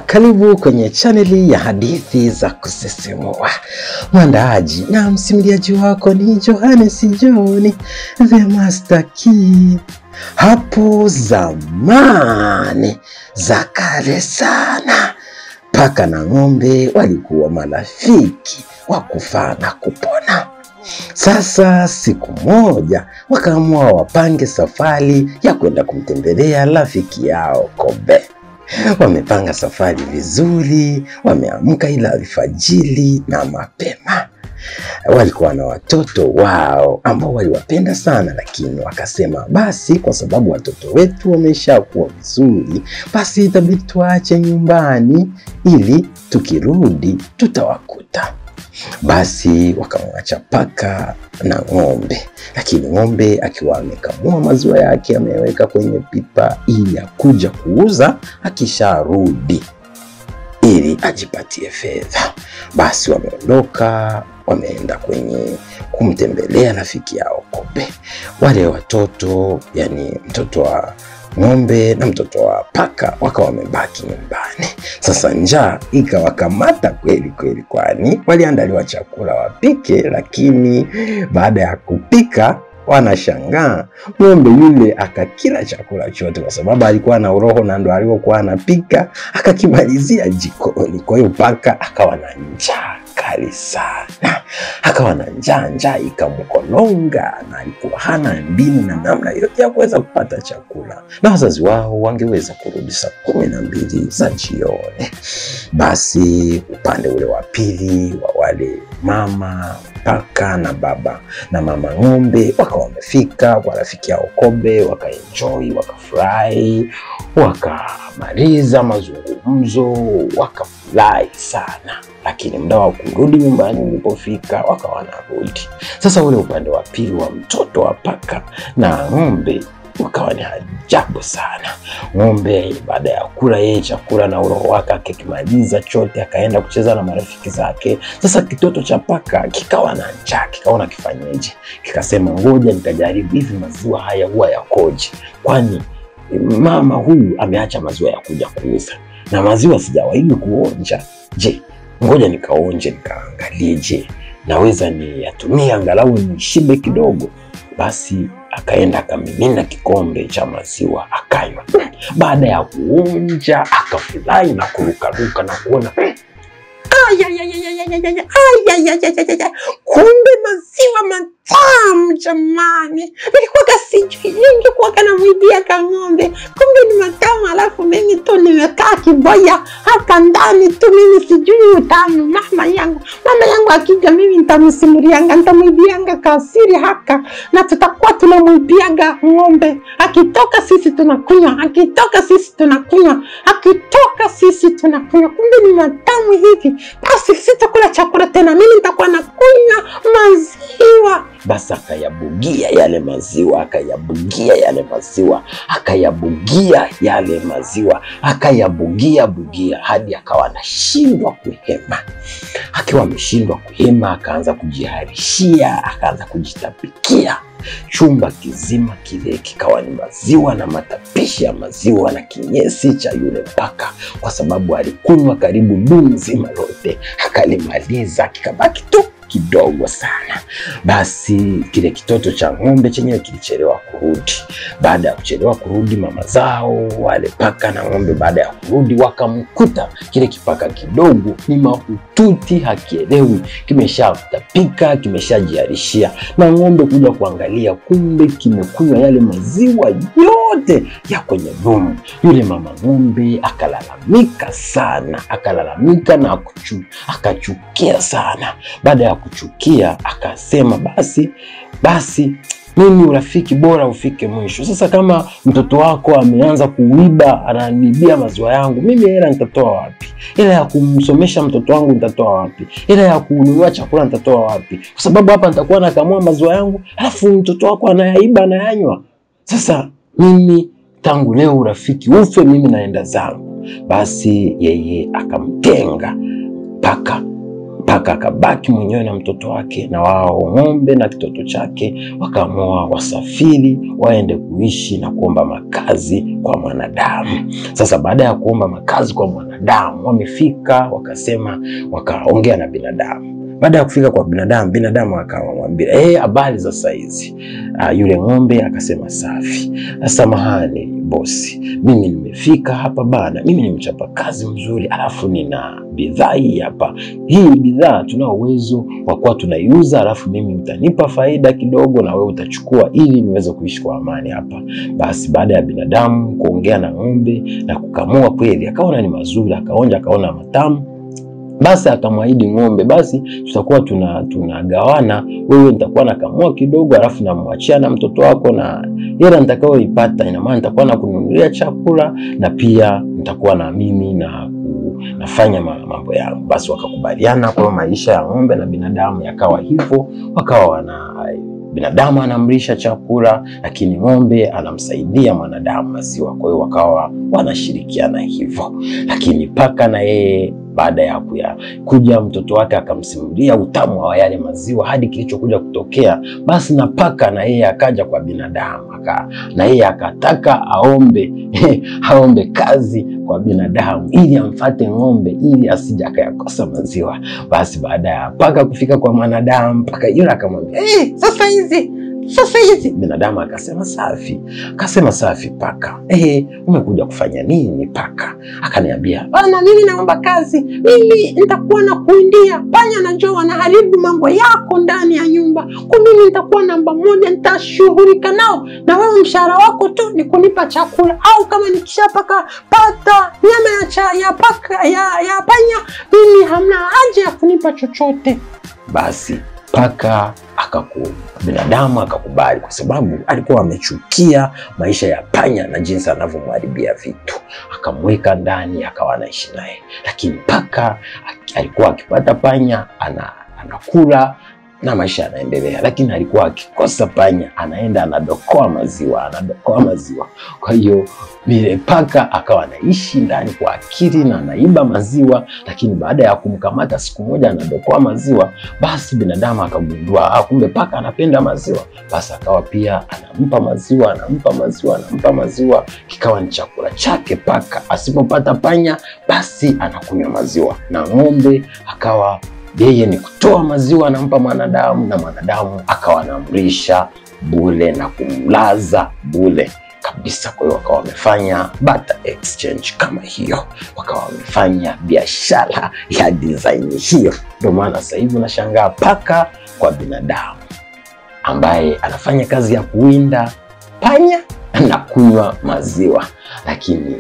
Karibu kwenye chaneli ya hadithi za kusisimua. Mwandaaji na msimuliaji wako ni Johannes John the Master Key. Hapo zamani za kale sana, paka na ng'ombe walikuwa marafiki wa kufa na kupona. Sasa siku moja wakaamua wapange safari ya kwenda kumtembelea rafiki yao Kobe. Wamepanga safari vizuri, wameamka ila alfajiri na mapema. Walikuwa na watoto wao ambao waliwapenda sana, lakini wakasema basi kwa sababu watoto wetu wameshakuwa vizuri, basi itabidi tuache nyumbani ili tukirudi tutawakuta. Basi wakamwacha paka na ng'ombe, lakini ng'ombe akiwa amekamua maziwa yake ameweka kwenye pipa ili akuja kuuza akisharudi ili ajipatie fedha. Basi wameondoka, wameenda kwenye kumtembelea rafiki yao Kobe. Wale watoto, yani mtoto wa ng'ombe na mtoto wa paka, wakawa wamebaki nyumbani. Sasa njaa ikawakamata kweli kweli, kwani waliandaliwa chakula wapike, lakini baada ya kupika wanashangaa ng'ombe yule akakila chakula chote, kwa sababu alikuwa na uroho na ndo aliokuwa anapika akakimalizia jikoni. Kwa hiyo paka akawa na njaa kali sana, akawa na njaa ikamkolonga, na alikuwa hana mbinu na namna yote ya kuweza kupata chakula, na wazazi wao wangeweza kurudi saa 12 za jioni. Basi upande ule wa pili wa wale mama paka na baba na mama ng'ombe wakawa wamefika kwa rafiki yao Kobe, wakaenjoy, wakafurahi, wakamaliza mazungumzo, wakafurahi sana. Lakini muda wa kurudi nyumbani ulipofika, wakawa wanarudi. Sasa ule upande wa pili wa mtoto wa paka na ng'ombe wakawa ni ajabu sana. Ng'ombe baada ya kula yeye chakula na uroho wake akimaliza chote, akaenda kucheza na marafiki zake. Sasa kitoto cha paka kikawa na njaa, kikaona kifanyeje, kikasema ngoja nitajaribu hivi maziwa haya huwa yakoje, kwani mama huyu ameacha maziwa ya kuja kuuza na maziwa sijawahi kuonja. Je, ngoja nikaonje nikaangalie, je naweza niyatumia angalau nishibe kidogo. Basi akaenda akamimina kikombe cha maziwa akanywa. Baada ya kuonja akafurahi na kurukaruka na kuona kumbe maziwa matamu jamani. Nilikuwa sijui, nilikuwa namwibia ka ng'ombe, kumbe ni matamu. Alafu mimi tu nimekaa kiboya hapa ndani tu, mimi sijui utamu. Mama yangu akija mimi nitamsimulianga, nitamwibianga kasiri haka, na tutakuwa tunamwibianga ng'ombe. Akitoka sisi tunakunywa, akitoka sisi tunakunywa, akitoka sisi tunakunywa. Kumbe ni matamu hivi. Basi sitakula chakula tena, mimi nitakuwa nakunywa maziwa. Basi akayabugia yale maziwa, akayabugia yale maziwa, akayabugia yale maziwa, akayabugia hadi akawa anashindwa kuhema. Akiwa ameshindwa kuhema, akaanza kujiharishia, akaanza kujitapikia. Chumba kizima kile kikawa ni maziwa na matapishi ya maziwa na kinyesi cha yule paka, kwa sababu alikunywa karibu dumu zima lote, akalimaliza, kikabaki tu kidogo sana. Basi kile kitoto cha ng'ombe chenyewe kilichelewa kurudi. Baada ya kuchelewa kurudi, mama zao wale paka na ng'ombe baada ya kurudi wakamkuta kile kipaka kidogo ni mahututi, hakielewi, kimeshatapika, kimeshajiharishia. Na ng'ombe kuja kuangalia, kumbe kimekunywa yale maziwa yote ya kwenye dumu. Yule mama ng'ombe akalalamika sana, akalalamika na akachukia sana. Baada ya kuchukia akasema basi mimi urafiki bora ufike mwisho. Sasa kama mtoto wako ameanza kuiba, ananibia maziwa yangu, mimi hela nitatoa wapi? Hela ya kumsomesha mtoto wangu nitatoa wapi? Hela ya kununua chakula nitatoa wapi? Kwa sababu hapa nitakuwa nakamua maziwa yangu, alafu mtoto wako anayaiba anayanywa. Sasa mimi tangu leo urafiki ufe, mimi naenda zangu. Basi yeye akamtenga paka Paka akabaki mwenyewe na mtoto wake, na wao ng'ombe na kitoto chake wakaamua wasafiri waende kuishi na kuomba makazi kwa mwanadamu. Sasa baada ya kuomba makazi kwa mwanadamu, wamefika wakasema, wakaongea na binadamu. Baada ya kufika kwa binadamu, binadamu akamwambia, habari za saizi? Yule ng'ombe akasema, safi. Samahani bosi, mimi nimefika hapa bana, mimi ni mchapa kazi mzuri, alafu nina bidhaa hii hapa. Hii bidhaa tuna uwezo wa kuwa tunaiuza, alafu mimi utanipa faida kidogo na wewe utachukua ili niweze kuishi kwa amani hapa. Basi baada ya binadamu kuongea na ng'ombe na kukamua kweli, akaona ni mazuri, akaonja, akaona matamu. Basi akamwahidi ng'ombe, basi tutakuwa tunagawana, wewe nitakuwa nakamua kidogo, alafu namwachia na mtoto wako, na hela nitakayoipata ina maana nitakuwa nakununulia chakula, na pia nitakuwa na mimi nafanya mambo yangu. Basi wakakubaliana kwa maisha ya ng'ombe na binadamu yakawa hivyo, wakawa binadamu anamlisha chakula, lakini ng'ombe anamsaidia mwanadamu maziwa. Kwa hiyo wakawa wanashirikiana hivyo. Lakini paka na yeye baada ya kuja mtoto wake akamsimulia utamu wa yale maziwa hadi kilichokuja kutokea. Basi na paka na yeye akaja kwa binadamu, na yeye akataka aombe kazi kwa binadamu ili amfuate ng'ombe ili asije akayakosa maziwa. Basi baada ya paka kufika kwa mwanadamu, paka yule akamwambia, sasa hizi. Binadamu akasema safi. Akasema safi paka. Umekuja kufanya nini paka? Akaniambia, bana mimi naomba kazi. Mimi nitakuwa na kuindia panya na njoo wanaharibu mambo yako ndani ya nyumba. Kwa mimi nitakuwa namba 1, nitashughulika nao. Na wewe mshahara wako tu ni kunipa chakula, au kama nikishapata nyama ya panya, mimi hamna haja ya kunipa chochote. Basi paka binadamu akakubali, kwa sababu alikuwa amechukia maisha ya panya na jinsi anavyomharibia vitu. Akamweka ndani, akawa anaishi naye. Lakini paka alikuwa akipata panya anakula na maisha yanaendelea, lakini alikuwa akikosa panya anaenda anadokoa maziwa. Kwa hiyo vile paka akawa anaishi ndani kwa akili na anaiba maziwa. Lakini baada ya kumkamata siku moja anadokoa maziwa, basi binadamu akagundua kumbe paka anapenda maziwa. Basi akawa pia anampa maziwa, kikawa ni chakula chake. Paka asipopata panya basi anakunywa maziwa, na ng'ombe akawa yeye ni kutoa maziwa anampa mwanadamu, na mwanadamu akawa anamlisha bure na kumlaza bure kabisa. Kwa hiyo wakawa wamefanya barter exchange kama hiyo, wakawa wamefanya biashara ya design hiyo. Ndio maana sasa hivi unashangaa paka kwa binadamu ambaye anafanya kazi ya kuwinda panya na kunywa maziwa, lakini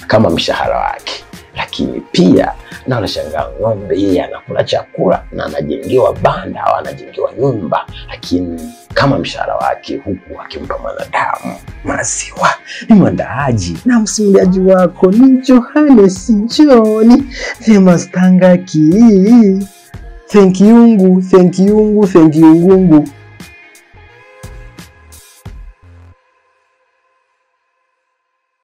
kama mshahara wake. Lakini pia na unashangaa ng'ombe yeye anakula chakula na anajengewa banda au anajengewa nyumba, lakini kama mshahara wake, huku akimpa mwanadamu maziwa. Ni mwandaaji na msimuliaji wako ni Johannes John the Master Ngaki. Thank you Mungu.